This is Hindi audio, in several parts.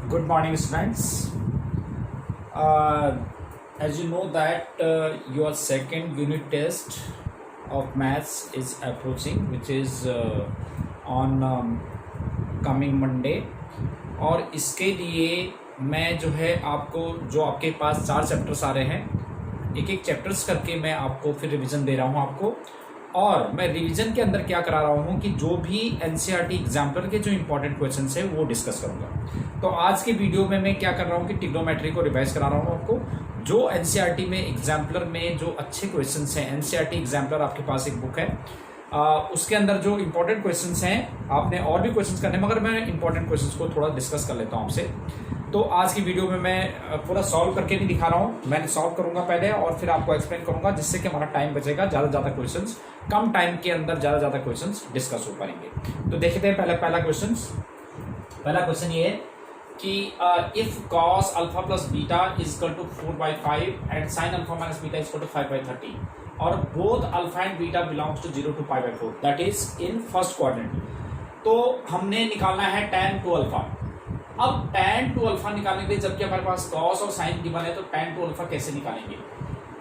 Good morning, students. As you know that your second unit test of maths is approaching, which is on coming Monday. और इसके लिए मैं जो है आपको जो आपके पास 4 चैप्टर्स आ रहे हैं, एक एक चैप्टर्स करके मैं आपको फिर रिवीजन दे रहा हूँ आपको। और मैं रिवीजन के अंदर क्या करा रहा हूँ कि जो भी एनसीईआरटी एग्जाम्पलर के जो इंपॉर्टेंट क्वेश्चंस है वो डिस्कस करूँगा। तो आज के वीडियो में मैं क्या कर रहा हूँ कि ट्रिग्नोमेट्री को रिवाइज करा रहा हूँ आपको। जो एनसीईआरटी में एग्जाम्पलर में जो अच्छे क्वेश्चंस हैं, एनसीईआरटी एग्जाम्पलर आपके पास एक बुक है, उसके अंदर जो इंपॉर्टेंट क्वेश्चंस हैं, आपने और भी क्वेश्चंस करने, मगर मैं इंपॉर्टेंट क्वेश्चंस को थोड़ा डिस्कस कर लेता हूँ आपसे। तो आज की वीडियो में मैं पूरा सॉल्व करके नहीं दिखा रहा हूँ, मैं सॉल्व करूंगा पहले और फिर आपको एक्सप्लेन करूंगा, जिससे कि हमारा टाइम बचेगा, ज़्यादा क्वेश्चंस कम टाइम के अंदर ज़्यादा क्वेश्चंस डिस्कस हो पाएंगे। तो देखते हैं पहला क्वेश्चन ये है कि if cos alpha plus beta is equal to 4/5 and sin alpha minus beta is equal to 5/30 और both alpha and beta belongs to 0 to π/4, that is in first quadrant. तो हमने निकालना है tan टू अल्फा। अब tan टू अल्फा निकालने के लिए जबकि हमारे पास cos और sin गिवन है, तो tan टू अल्फा कैसे निकालेंगे?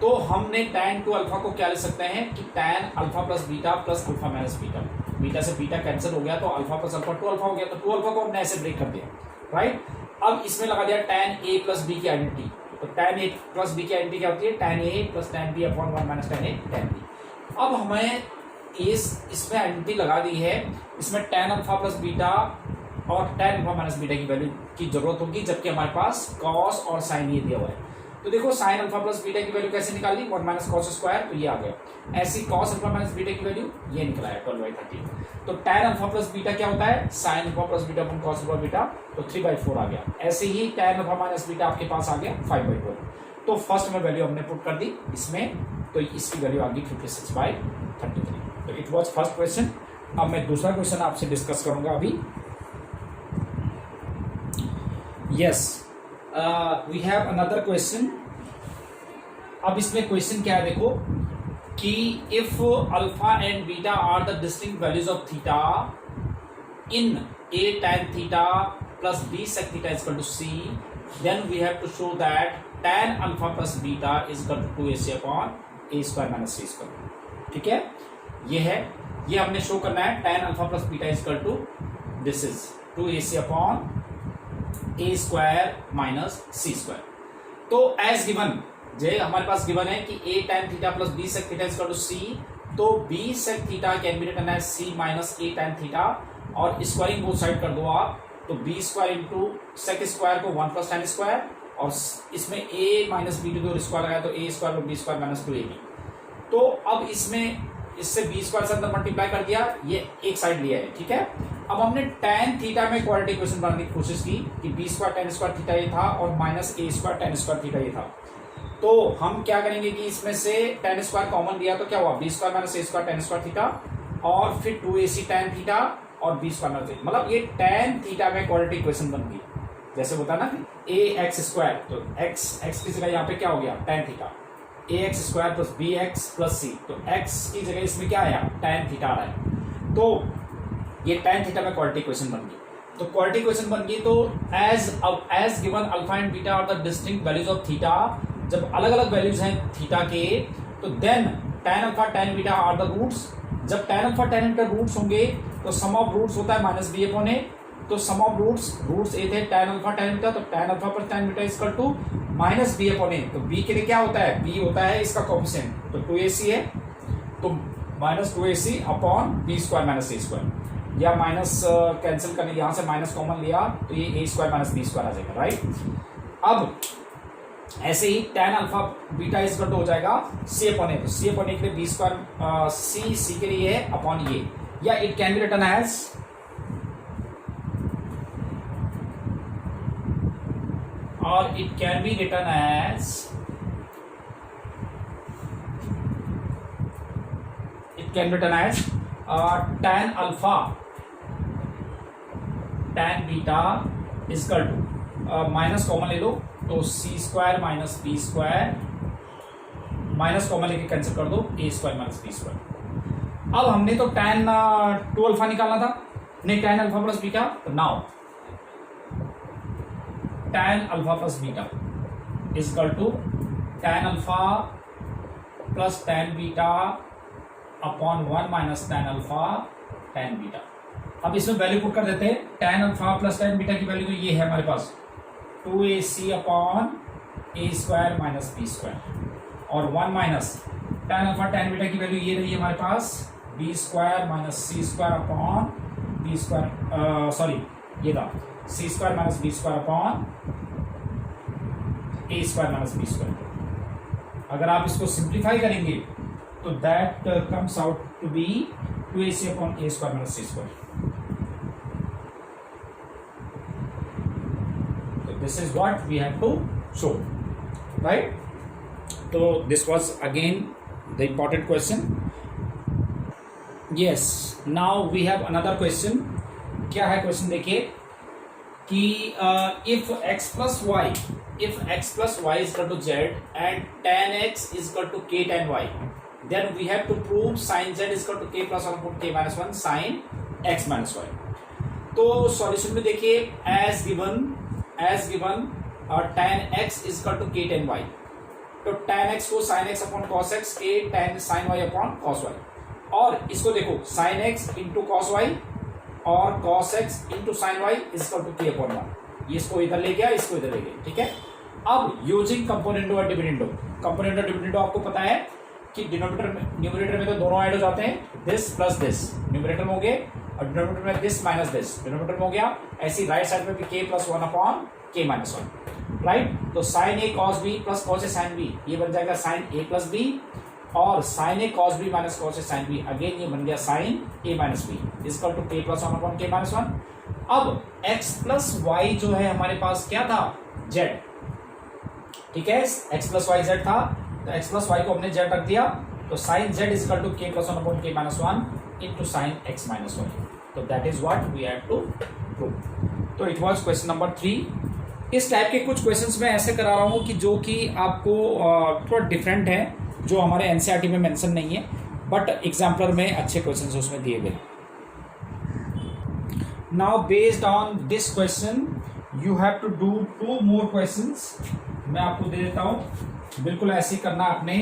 तो हमने tan टू अल्फा को क्या ले सकते हैं कि tan alpha plus beta plus alpha minus beta, beta से बीटा कैंसिल हो गया तो alpha plus alpha two alpha हो गया। तो टू अल्फा को हमने ऐसे ब्रेक कर दिया, राइट। अब इसमें लगा दिया tan a प्लस b की आइडेंटिटी। तो tan a प्लस b की आइडेंटिटी क्या होती है? tan a plus tan b upon 1 minus tan a tan b। अब हमें इसमें आइडेंटिटी लगा दी है, इसमें tan अल्फा प्लस बीटा और tan अल्फा माइनस बीटा की वैल्यू की जरूरत होगी, जबकि हमारे पास cos और sin ये दिया हुआ है। तो देखो sin अल्फा प्लस बीटा की वैल्यू कैसे निकाली? 1 माइनस cos स्क्वायर, तो ये आ गया। ऐसी cos अल्फा माइनस बीटा की वैल्यू ये निकला है 12/30। तो tan अल्फा प्लस बीटा क्या होता है? sin alpha plus beta upon cos alpha beta, तो 3/4 आ गया। ऐसे ही tan अल्फा माइनस बीटा आपके पास आ गया 5/12। तो फर्स्ट में वैल्यू हमने पुट कर दी इसमें, तो इसकी वैल्यू आ गई 56/33। तो इट वॉज फर्स्ट क्वेश्चन। अब मैं दूसरा क्वेश्चन आपसे डिस्कस करूंगा अभी। Yes, we have another question. अब इसमें क्वेश्चन क्या है देखो कि if alpha and beta are the distinct values of theta in a tan theta plus b sec theta is equal to c, then we have to show that tan alpha plus beta is equal to 2ac upon a square minus c square. ठीक है, ये है, ये हमने शो करना है। tan alpha plus beta is equal to this is 2ac upon a square minus c square. तो एज गिवन, जे हमारे पास गिवन है कि a tan theta plus b sec theta is equal to c, तो b sec theta can be written as c minus a tan theta, और स्क्वायरिंग बोथ साइड कर दो आप, तो b square into sec square को 1 प्लस tan स्क्वायर, और इसमें a minus b to square लगाया तो a स्क्वायर और b स्क्वायर माइनस 2ab। तो अब इसमें इससे b स्क्वायर से अंदर मल्टीप्लाई कर दिया, ये एक साइड लिया है। ठीक है, अब हमने tan थीटा में क्वाड्रेटिक इक्वेशन बनाने की कोशिश की कि b square tan square theta ये था और minus a square tan square theta ये था। तो हम क्या करेंगे कि इसमें से tan स्क्वायर कॉमन लिया, तो क्या हुआ? b square minus a square tan square theta, और फिर 2ac tan थीटा और b स्क्वायर माइनस, मतलब ये tan थीटा में क्वाड्रेटिक इक्वेशन बन गई। जैसे होता है ना ax स्क्वायर, तो x की जगह यहाँ पे क्या हो गया? tan theta. ax square plus bx plus c, तो x की जगह इसमें क्या आया? tan थीटा आ रहा है। तो ये tan थीटा में क्वाड्रेटिक इक्वेशन बन गई। तो क्वाड्रेटिक इक्वेशन बन गई, तो as given alpha and beta are the distinct values of theta, जब अलग अलग वैल्यूज हैं थीटा के, तो then tan alpha tan beta are the roots. जब tan alpha tan beta roots होंगे तो सम ऑफ रूट्स होता है माइनस b अपॉन a। तो सम ऑफ रूट्स ए थे tan अल्फा tan बीटा, तो tan अल्फा पर tan beta is equal to minus b upon a। तो b के लिए क्या होता है? b होता है इसका कोएफिशिएंट, तो 2ac है, तो minus 2ac upon b square minus a square, या माइनस कैंसिल करने, यहाँ से माइनस कॉमन लिया तो ये a square minus b square आ जाएगा, राइट। अब ऐसे ही tan alpha beta is equal to हो जाएगा c अपॉन a, तो c अपॉन a के लिए b स्क्वायर c के लिए है अपॉन ये, या it can be written as और it can be written as tan alpha tan beta is equal to, minus common ले लो तो c square minus b square, minus common लेके कैंसिल कर दो a square minus b square. अब हमने तो tan टू अल्फा निकालना था, नहीं tan अल्फा प्लस बीटा। तो now tan alpha plus beta is equal to tan alpha plus tan beta upon 1 minus tan alpha tan beta. अब इसमें वैल्यू पुट कर देते हैं। tan alpha plus tan beta की वैल्यू तो ये है हमारे पास 2ac अपॉन ए स्क्वायर माइनस बी स्क्वायर, और 1 minus tan alpha tan beta की वैल्यू ये रही है हमारे पास b square minus C square upon B square, sorry ये था C square minus B square upon ए स्क्वायर माइनस बी स्क्वायर। अगर आप इसको सिंप्लीफाई करेंगे तो that comes out to be 2ac upon A square minus C square. तो this is what we have to show, right. तो this was again the important question. Yes, now we have another question. क्या है क्वेश्चन देखिए कि if x plus Y is equal to Z and tan x is equal to k tan y, then we have to prove sin z is equal to k plus one k minus one sin x minus y। तो सॉल्यूशन में देखिए एज गिवन और tan x is equal to k tan y, तो tan x को sin x upon cos x, k tan sin y अपॉन cos y, और इसको देखो sin x into cos Y और cos x into sine Y is equal to k upon 1। ये इसको इधर ले गया, इसको इधर ले गया, ठीक है। अब यूजिंग कंपोनेंडो और डिविडेंडो, कंपोनेंडो डिविडेंडो आपको पता है कि न्यूमरेटर में तो दोनों ऐड हो जाते हैं, दिस प्लस दिस न्यूमरेटर में हो गए, और डिनोमिनेटर में दिस माइनस दिस डिनोमिनेटर में हो गया। ऐसी राइट साइड में भी k plus 1 upon k minus 1, right. तो sine A cos B plus cos A sine B, ये बन जाएगा साइन ए प्लस बी, और sine A cos B minus cos A sine B, again ये बन गया sine A minus B is equal to k plus 1 upon k minus 1। अब x प्लस वाई जो है हमारे पास क्या था, z, ठीक है। x प्लस वाई z था, तो x प्लस वाई को हमने z रख दिया, तो sine z is equal to k plus 1 upon k minus 1 into sine x minus 1। तो that is what we have to prove. तो इट वाज क्वेश्चन नंबर 3। इस टाइप के कुछ क्वेश्चंस मैं ऐसे करा रहा हूँ कि जो कि आपको थोड़ा डिफरेंट है, जो हमारे एनसीईआरटी में मेंशन नहीं है, बट एग्जाम्पलर में अच्छे क्वेश्चंस उसमें दिए गए। Now based on this question you have to do 2 more questions. मैं आपको दे देता हूं, बिल्कुल ऐसे ही करना आपने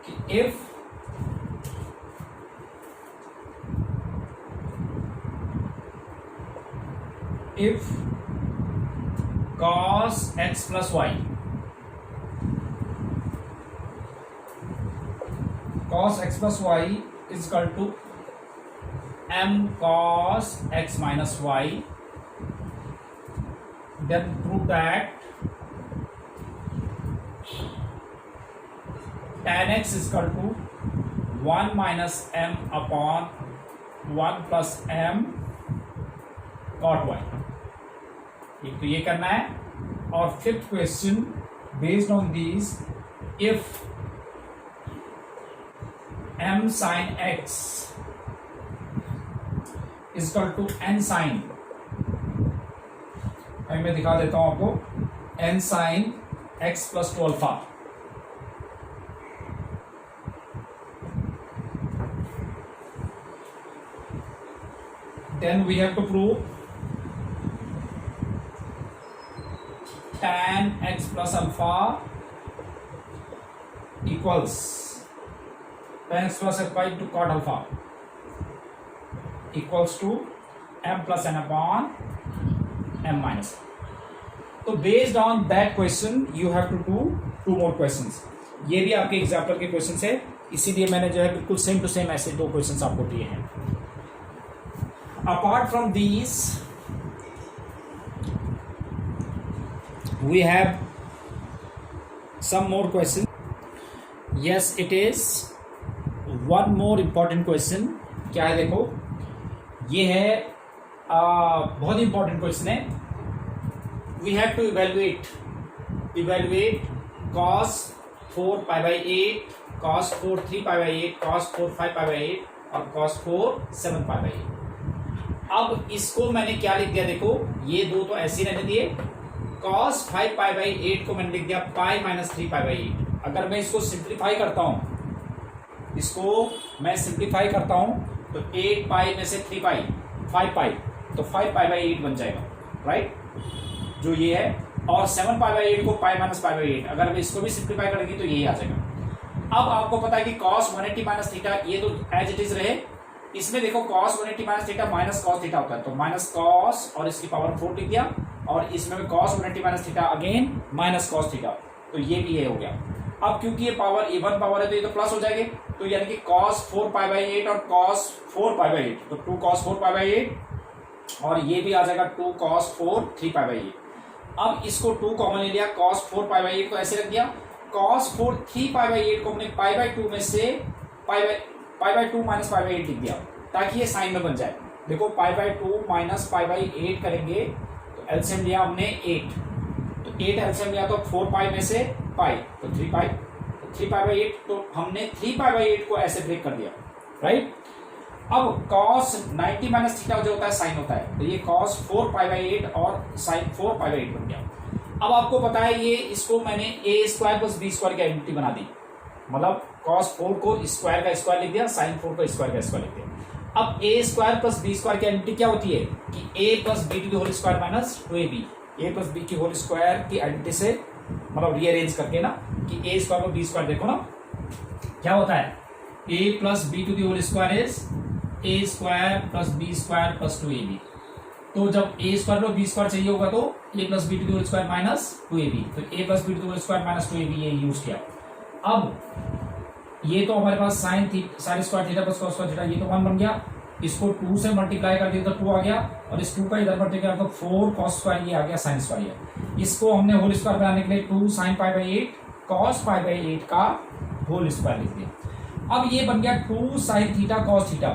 कि if cos x plus y, cos x plus y is equal to m cos x minus y, then prove that tan x is equal to 1 minus m upon 1 plus m cot y। एक तो ये करना है, और fifth question based on this, if m sin x is equal to n sin, मैं दिखा देता हूं आपको, n sin x plus 2 alpha, then we have to prove tan x plus alpha equals tan x plus alpha into cot alpha equals to m plus n upon m minus। तो based on that question you have to do 2 more questions। ये भी आपके एग्जाम्पल के क्वेश्चन है, इसीलिए मैंने जो है बिल्कुल सेम टू सेम ऐसे 2 क्वेश्चन आपको दिए हैं। Apart from these we have some more question। yes it is one more important question। क्या है देखो, ये है बहुत इंपॉर्टेंट क्वेश्चन है। we have to evaluate cos 4 pi by 8, cos 4 3 pi by 8, cos 4 5 pi by 8 और cos 4 7 pi by 8। अब इसको मैंने क्या लिख दिया देखो, ये दो तो ऐसे रहने दिए, cos 5 pi by 8 को मैंने लिख दिया pi माइनस 3 pi by 8। अगर मैं इसको सिंप्लीफाई करता हूं, इसको मैं सिंप्लीफाई करता हूं, तो 8 pi में से 3 pi 5 pi, तो 5 pi by 8 बन जाएगा, राइट। जो ये है और 7π/8 को π-π/8, अगर हम इसको भी सिंप्लीफाई करेंगे तो यही आ जाएगा। अब आपको पता है कि cos 180 माइनस थीटा ये तो एज इट इज रहे, इसमें देखो cos 180 minus theta minus cos theta होता है, तो माइनस cos और इसकी पावर 4 लिख दिया, और इसमें cos 180 minus theta again minus cos theta, तो ये भी ये हो गया। अब क्योंकि ये पावर इवन पावर है तो ये तो प्लस हो जाएंगे, तो यानी कि cos 4π/8 और cos 4π/8, तो 2 cos 4π/8 और ये भी आ जाएगा 2 cos 4 3π/8। अब इसको 2 कॉमन ले लिया, cos 4π/8 को ऐसे रख दिया, cos 4 3π/8 को हमने π/2 में से π/2 माइनस π/8 लिख दिया ताकि ये साइन में बन जाए। देखो π/2 माइनस π/8 करेंगे तो एलसीएम लिया हमने 8, तो 8 एलसीएम लिया तो 4π में से पाई तो 3π, तो 3π/8, तो हमने 3π/8 को ऐसे ब्रेक कर दिया, राइट। अब cos 90 माइनस थीटा जो होता है साइन होता है, तो ये cos 4π/8 और साइन 4π/8 बन गया। अब आपको पता है ये इसको मैंने a² प्लस b² की आइडेंटिटी बना दी, मतलब cos 4 को स्क्वायर का स्क्वायर लिख दिया, साइन 4 को स्क्वायर का स्क्वायर लिख दिया। अब a² प्लस b² की आइडेंटिटी क्या होती है कि a plus b to the whole square minus 2ab, a plus b की होल स्क्वायर की आइडेंटिटी से मतलब रीअरेंज करके ना कि a² और b² देखो ना क्या होता है, a plus b to the whole square is a² plus b² plus 2ab। तो जब a² और b² चाहिए होगा तो a plus b to the whole square minus 2ab, तो a plus b to the whole square minus 2ab ये यूज किया। अब ये तो हमारे पास sine square theta plus cos square theta ये तो 1 बन गया, इसको 2 से मल्टीप्लाई कर दिया तो 2 आ गया, और इस 2 का इधर मल्टीप्लाई तो 4 cos स्क्वायर ये आ गया साइन स्क्वायर। इसको हमने होल स्क्वायर बनाने के लिए 2 sin π/8 cos π/8 का होल स्क्वायर लिख दिया। अब ये बन गया 2 sin थीटा cos थीटा,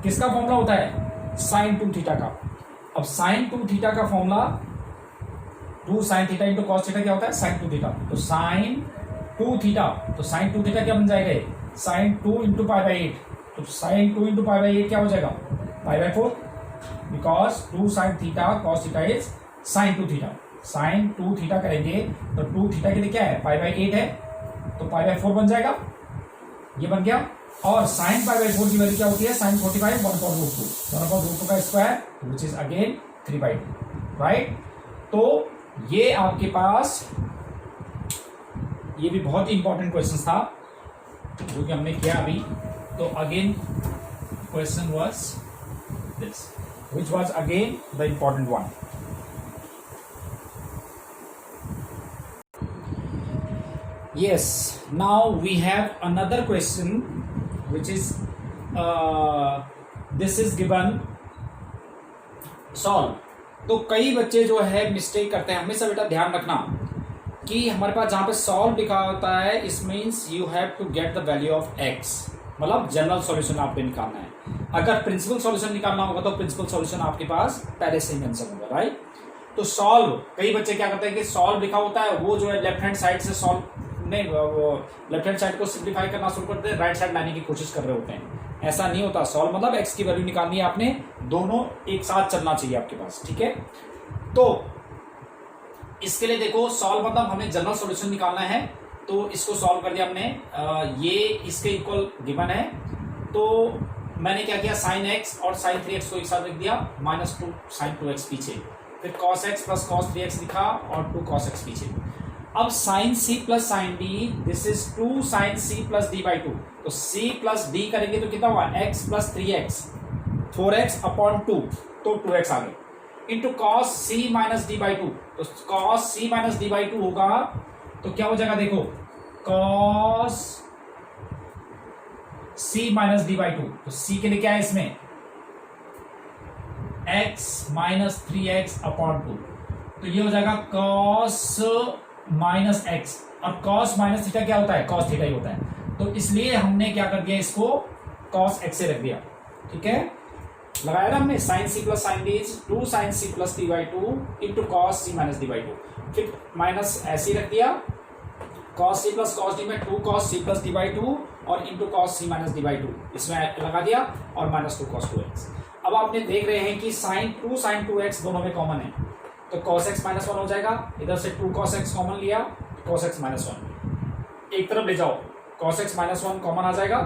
किसका फॉर्मूला होता है sin 2 थीटा का। अब sin 2 थीटा का formula 2 sin theta into cos theta क्या होता है sin 2 थीटा, तो sin 2 थीटा, तो sin 2 थीटा क्या बन जाएगा sin 2 इंटू π/8, तो sin 2 इंटू π/8 क्या हो जाएगा π/4, because 2 sin theta cos theta is sin 2 theta. sin 2 theta करेंगे तो 2 थीटा के लिए क्या है π/8 है, तो π/4 बन जाएगा, ये बन गया। और sin π/4 की वैल्यू क्या होती है sin 45 1/√2 का square which is again 3/2, right. तो ये आपके पास ये भी बहुत ही इंपॉर्टेंट क्वेश्चन था जो कि हमने किया अभी। तो again question was this which was again the important one. Yes, now we have another question which is this is given solve। तो कई बच्चे जो है मिस्टेक करते हैं, हमेशा बेटा ध्यान रखना कि हमारे पास जहाँ पे सॉल्व लिखा होता है इस means you have to get the value of x, मतलब जनरल सॉल्यूशन आपको निकालना है। अगर प्रिंसिपल सॉल्यूशन निकालना होगा तो प्रिंसिपल सॉल्यूशन आपके पास पहले से ही मेंशन होगा, राइट। तो सॉल्व कई बच्चे क्या करते हैं कि सॉल्व लिखा होता है वो जो है लेफ्ट हैंड साइड से सॉल्व नहीं, वो लेफ्ट हैंड साइड को सिंप्लीफाई करना शुरू करते हैं, राइट साइड लाने की कोशिश कर रहे होते हैं। ऐसा नहीं होता, सॉल्व मतलब x की वैल्यू निकालनी है आपने, दोनों एक साथ चलना चाहिए आपके पास, ठीक है। तो इसके लिए देखो सॉल्व मतलब हमें जनरल सॉल्यूशन निकालना है, तो इसको सॉल्व कर दिया हमने, ये इसके इक्वल गिवन है। तो मैंने क्या किया sin x और sin 3x को एक साथ लिख दिया, -2 sin 2x पीछे, फिर cos x plus cos 3x लिखा और 2 cos x पीछे। अब sin c plus sin d this is 2 sin c plus d/2, तो c प्लस d करेंगे तो कितना हुआ x plus 3x 4x upon 2, तो 2x आ गए, into cos c minus d/2, तो cos c माइनस d/2 होगा तो क्या हो जाएगा देखो cos c माइनस d/2, तो c के लिए क्या है इसमें x माइनस 3x अपॉन 2, तो ये हो जाएगा cos माइनस एक्स, और cos माइनस थीटा क्या होता है cos थीटा ही होता है, तो इसलिए हमने क्या कर दिया इसको cos x से रख दिया, ठीक है। लगाया ना हमने sin c plus sin d is 2 sin c plus d/2 into cos c minus d/2, फिर माइनस ऐसे ही रख दिया cos c plus cos d में 2 cos c प्लस d/2 और into cos c minus d/2 इसमें लगा दिया और -2 cos 2x। अब आपने देख रहे हैं कि2 sin 2x दोनों में कॉमन है, तो cos x -1 हो जाएगा, इधर से 2 cos x कॉमन लिया, cos x -1 एक तरफ ले जाओ, cos x -1 कॉमन आ जाएगा,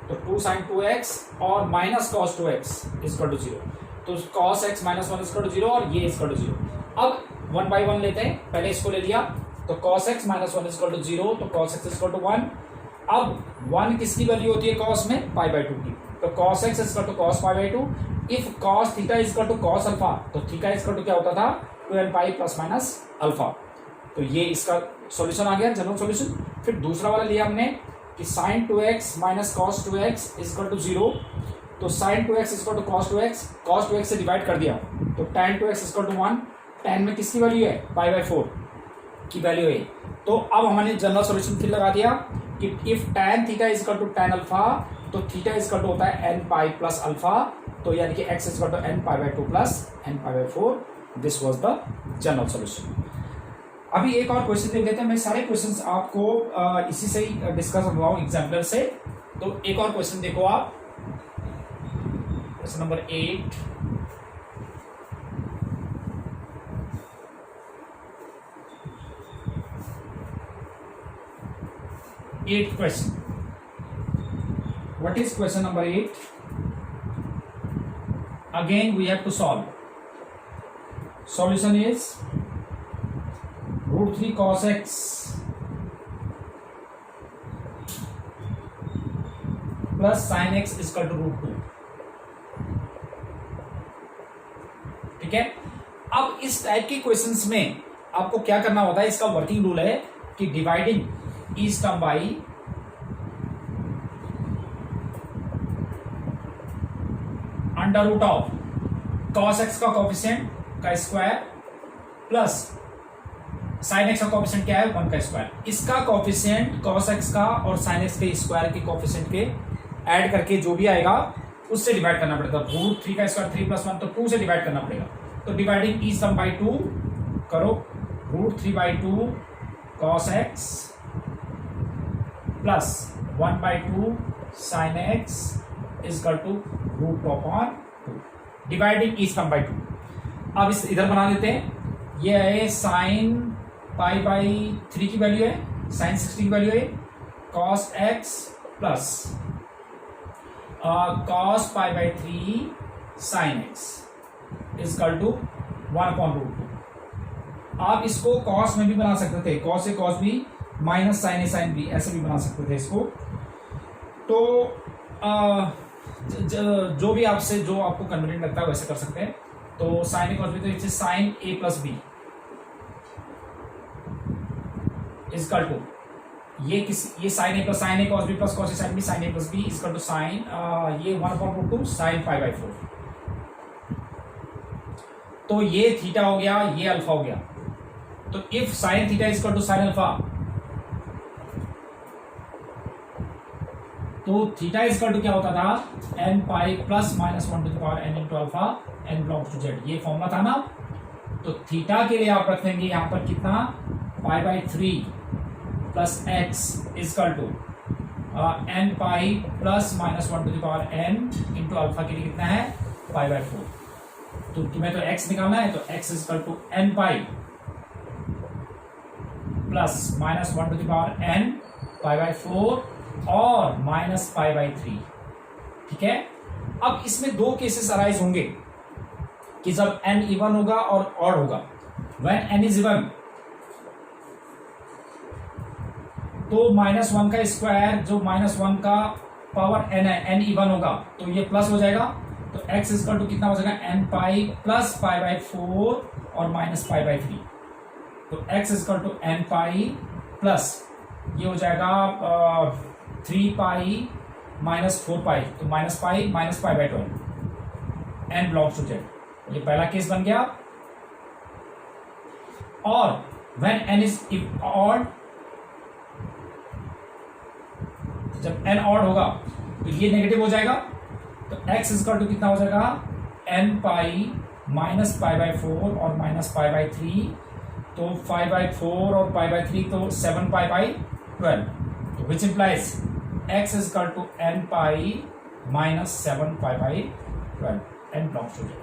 तो 2 sin 2x और minus cos 2x equal to 0, तो cos x -1 इक्वल टू 0 और ये इक्वल टू 0। अब वन बाई वन लेते हैं, पहले इसको ले लिया तो cos x minus 1 is equal to 0, तो cos x इजकल टू 1। अब 1 किसकी वैल्यू होती है cos में, पाई बाई 2 की, तो cos x is equal to cos pi by 2। If cos theta is equal to cos alpha, तो थीटा इजकल टू क्या होता था 2n पाई प्लस माइनस अल्फा। तो ये इसका सॉल्यूशन आ गया, जनरल सॉल्यूशन। फिर दूसरा वाला लिया हमने कि sin 2x minus cos 2x is equal to 0, तो sin 2x is equal to cos 2x से डिवाइड कर दिया तो tan 2x is equal to 1। tan में किसकी वैल्यू है, पाई बाई 4 की वैल्यू है। तो अब हमने जनरल सॉल्यूशन फिर लगा दिया कि if tan theta is equal to tan alpha, तो थीटा इजकल टू होता है n पाई प्लस अल्फा, तो यानी कि x is equal to n pi by 2 plus n pi by 4। This was the general solution. अभी एक और क्वेश्चन देख लेते हैं। मैं सारे क्वेश्चंस आपको इसी से ही डिस्कस कर रहा हूँ एग्जाम्पलर से। तो एक और क्वेश्चन देखो आप, question number 8। Eighth question. What is question number 8? Again we have to solve. Solution is root 3 cos x plus sin x is equal to root 2. ठीक है। अब इस टाइप के क्वेश्चंस में आपको क्या करना होता है, इसका वर्किंग रूल है कि dividing each term by under root of cos x का कोफिशिएंट का स्क्वायर प्लस sin x का कोफिशिएंट क्या है 1 का स्क्वायर। इसका कोफिशिएंट cos x का और sin x के स्क्वायर के कोफिशिएंट के ऐड करके जो भी आएगा उससे डिवाइड करना पड़ेगा। रूट 3 का स्क्वायर 3 प्लस 1, तो 2 से डिवाइड करना पड़ेगा। तो डिवाइडिंग ईच टर्म बाई 2 करो, root 3 by 2 cos x plus 1 by 2 sin x is equal to root upon 2, dividing each term by 2। अब इस इधर बना देते हैं। ये है sin पाई बाई 3 की वैल्यू है, sin 60 की वैल्यू है, cos x plus cos pi by 3 sin x is equal to 1 upon root 2। आप इसको cos में भी बना सकते थे, cos ए cos बी माइनस साइन ए साइन बी, ऐसे भी बना सकते थे इसको। तो जो भी आपसे जो आपको कन्वीनियंट लगता है वैसे कर सकते हैं। तो साइन ए कॉस बी, तो it's sine A plus B is equal to ये sine A plus sine A cos B plus cos A sine B, sine A plus B is equal to sine ये 1 upon root 2 sine pi by 4। तो ये थीटा हो गया, ये अल्फा हो गया। तो if sine theta is equal to sine alpha, तो थीटा इजकल टू क्या होता था n pi plus minus 1 to the power n into alpha n belongs to z, ये फॉर्मूला था ना। तो थीटा के लिए आप रख देंगे यहाँ पर कितना, pi by 3 plus x is equal to n pi plus minus 1 to the power n into alpha के लिए कितना है पाई बाई 4। तो तुम्हें तो x निकालना है, तो x is equal to n pi plus minus 1 to the power n pi by 4 और माइनस पाई बाई 3। ठीक है। अब इसमें दो केसेस अराइज होंगे कि जब n इवन होगा और ऑड होगा। व्हेन n इज इवन, तो -1 का स्क्वायर जो -1 का पावर n है, n इवन होगा तो ये प्लस हो जाएगा। तो x इक्वल टू कितना हो जाएगा n pi plus pi by 4 और माइनस पाई बाई 3। तो x equal to n pi plus ये हो जाएगा 3 पाई माइनस 4 पाई, तो minus pi by 12 n belongs to z। ये पहला केस बन गया। और व्हेन n इज ऑड, जब n ऑड होगा तो ये नेगेटिव हो जाएगा। तो x इक्वल टू कितना हो जाएगा n pi minus pi by 4 और माइनस पाई बाई 3। तो 5 बाई 4 और पाई बाई 3 तो 7 पाई बाई 12, तो which implies x is equal to n pi minus 7 pi by 12, n belongs to 0.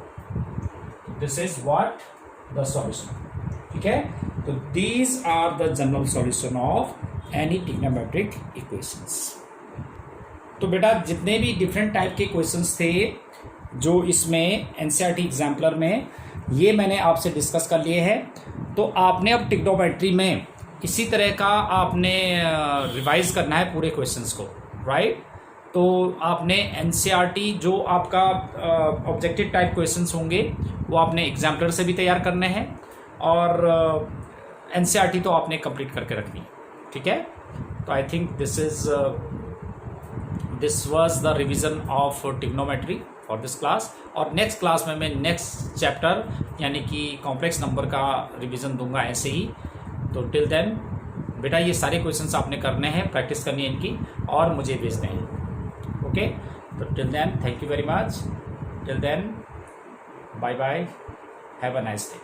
This is what the solution. ठीक है। तो these are the general solution of any trigonometric equations. तो बेटा जितने भी डिफरेंट टाइप के क्वेश्चंस थे जो इसमें एनसीईआरटी एग्जाम्पलर में, ये मैंने आपसे डिस्कस कर लिए हैं। तो आपने अब ट्रिग्नोमेट्री में इसी तरह का आपने रिवाइज करना है पूरे क्वेश्चंस को, राइट। तो आपने एनसीईआरटी जो आपका ऑब्जेक्टिव टाइप क्वेश्चंस होंगे वो आपने एग्जाम्पलर से भी तैयार करने हैं, और एनसीईआरटी तो आपने कंप्लीट करके रखनी है, ठीक है। तो I think this was the revision of trigonometry for this class. और नेक्स्ट क्लास में मैं नेक्स्ट चैप्टर यानी कि कॉम्प्लेक्स नंबर का रिवीजन दूंगा ऐसे ही। तो टिल देन बेटा ये सारे क्वेश्चंस आपने करने हैं, प्रैक्टिस करनी है इनकी और मुझे भेजने हैं, ओके। तो till then thank you very much, till then bye bye, have a nice day.